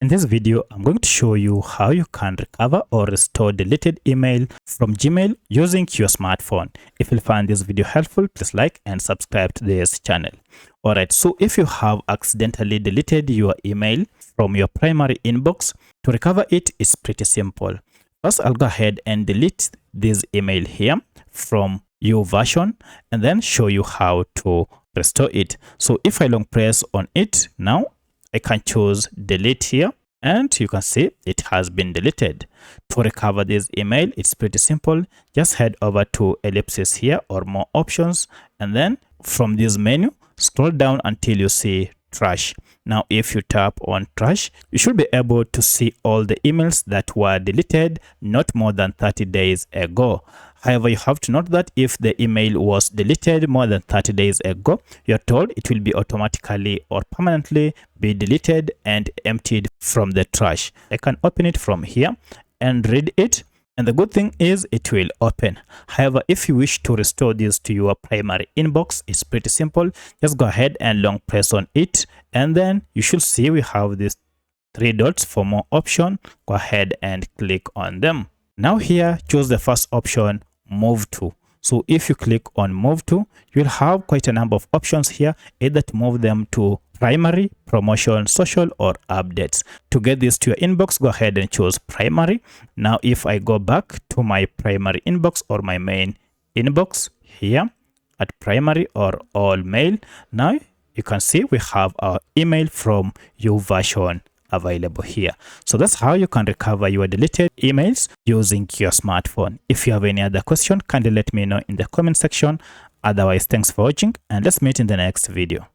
In this video, I'm going to show you how you can recover or restore deleted email from Gmail using your smartphone. If you find this video helpful, please like and subscribe to this channel. Alright, so if you have accidentally deleted your email from your primary inbox, to recover it is pretty simple. First, I'll go ahead and delete this email here from YouVersion and then show you how to restore it. So if I long press on it now, I can choose delete here and you can see it has been deleted. To recover this email, it's pretty simple. Just head over to ellipsis here or more options, and then from this menu, scroll down until you see trash. Now, if you tap on trash, you should be able to see all the emails that were deleted not more than 30 days ago. However, you have to note that if the email was deleted more than 30 days ago, you're told it will be automatically or permanently be deleted and emptied from the trash. I can open it from here and read it. And the good thing is it will open. However, if you wish to restore this to your primary inbox, it's pretty simple. Just go ahead and long press on it. And then you should see we have these 3 dots for more option. Go ahead and click on them. Now here, choose the first option, move to. So if you click on move to, you'll have quite a number of options here, either to move them to primary, promotion, social, or updates. To get this to your inbox, go ahead and choose primary. Now, if I go back to my primary inbox or my main inbox here at primary or all mail, now you can see we have our email from YouVersion available here. So that's how you can recover your deleted emails using your smartphone. If you have any other question, kindly let me know in the comment section. Otherwise, thanks for watching and let's meet in the next video.